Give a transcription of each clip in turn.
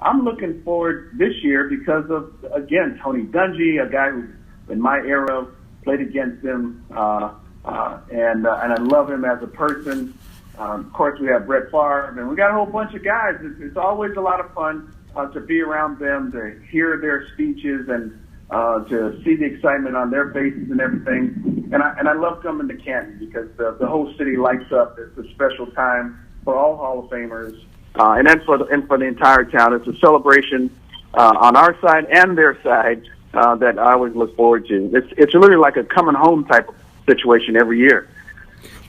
I'm looking forward this year because of, again, Tony Dungy, a guy who in my era played against him, and I love him as a person. Of course, we have Brett Favre, and we got a whole bunch of guys. It's always a lot of fun to be around them, to hear their speeches, and to see the excitement on their faces and everything. And I love coming to Canton because the whole city lights up. It's a special time for all Hall of Famers, and then for the entire town. It's a celebration on our side and their side that I always look forward to. It's really like a coming home type of situation every year.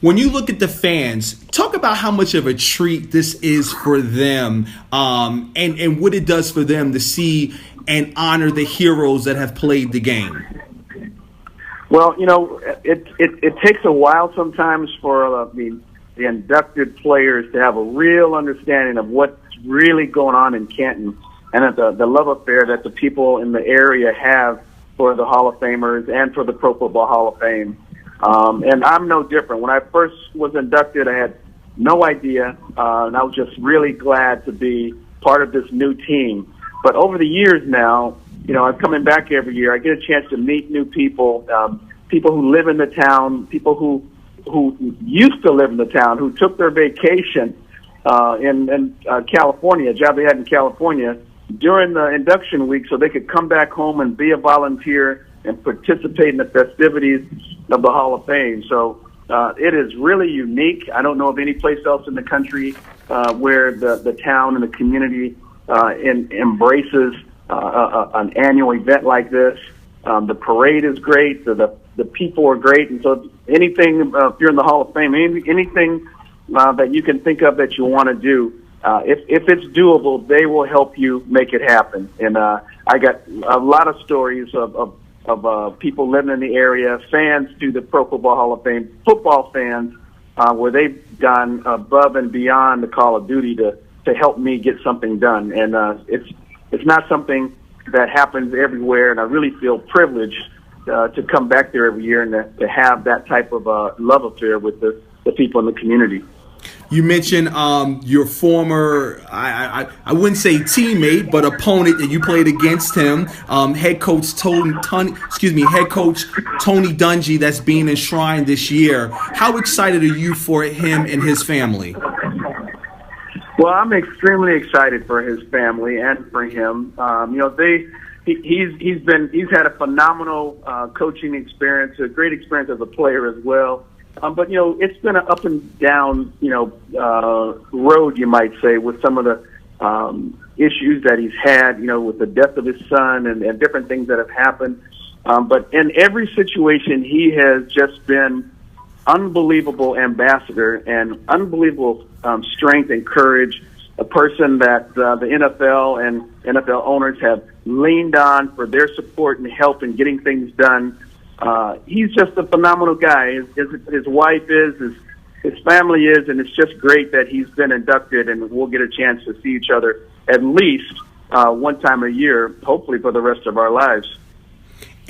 When you look at the fans, talk about how much of a treat this is for them, and what it does for them to see and honor the heroes that have played the game. Well, it takes a while sometimes for the inducted players to have a real understanding of what's really going on in Canton and the love affair that the people in the area have for the Hall of Famers and for the Pro Football Hall of Fame. And I'm no different. When I first was inducted, I had no idea, and I was just really glad to be part of this new team. But over the years now, I'm coming back every year. I get a chance to meet new people, people who live in the town, people who used to live in the town, who took their vacation in California, a job they had in California, during the induction week so they could come back home and be a volunteer and participate in the festivities of the Hall of Fame. So it is really unique. I don't know of any place else in the country where the town and the community embraces an annual event like this. The parade is great. The people are great. And so anything, if you're in the Hall of Fame, anything that you can think of that you want to do, if it's doable, they will help you make it happen. And I got a lot of stories of people living in the area, fans to the Pro Football Hall of Fame, football fans, where they've gone above and beyond the call of duty to help me get something done. And it's not something that happens everywhere, and I really feel privileged to come back there every year and to have that type of love affair with the people in the community. You mentioned your former, I wouldn't say teammate, but opponent that you played against him, head coach Tony Dungy, that's being enshrined this year. How excited are you for him and his family? Well, I'm extremely excited for his family and for him. He's had a phenomenal coaching experience, a great experience as a player as well. But it's been an up and down, road, you might say, with some of the issues that he's had, with the death of his son and different things that have happened. But in every situation, he has just been unbelievable ambassador and unbelievable strength and courage, a person that the NFL and NFL owners have leaned on for their support and help in getting things done. He's just a phenomenal guy. His wife is, his family is, and it's just great that he's been inducted, and we'll get a chance to see each other at least one time a year, hopefully for the rest of our lives.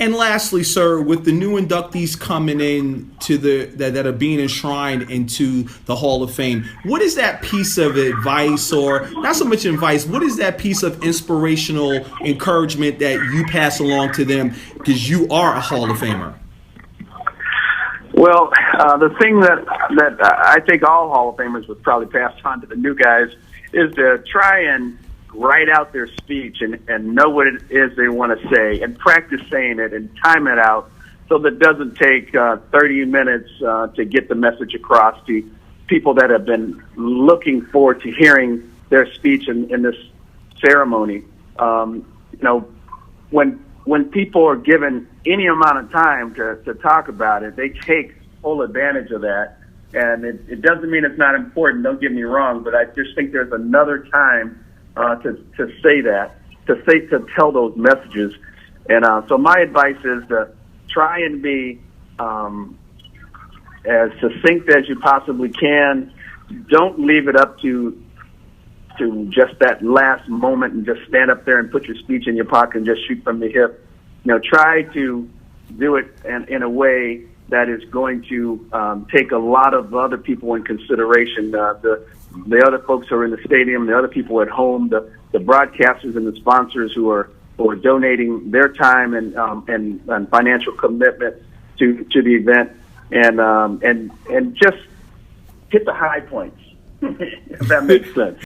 And lastly, sir, with the new inductees coming in to that are being enshrined into the Hall of Fame, what is that piece of advice, or not so much advice, what is that piece of inspirational encouragement that you pass along to them because you are a Hall of Famer? Well, the thing that I think all Hall of Famers would probably pass on to the new guys is to try and write out their speech and know what it is they want to say and practice saying it and time it out so that it doesn't take 30 minutes to get the message across to people that have been looking forward to hearing their speech in this ceremony. When people are given any amount of time to talk about it, they take full advantage of that. And it doesn't mean it's not important, don't get me wrong, but I just think there's another time to say that, to tell those messages. And so my advice is to try and be as succinct as you possibly can. Don't leave it up to just that last moment and just stand up there and put your speech in your pocket and just shoot from the hip. Try to do it in a way that is going to take a lot of other people in consideration. The the other folks who are in the stadium, the other people at home, the broadcasters and the sponsors who are donating their time and financial commitment to the event, and just hit the high points, if that makes sense.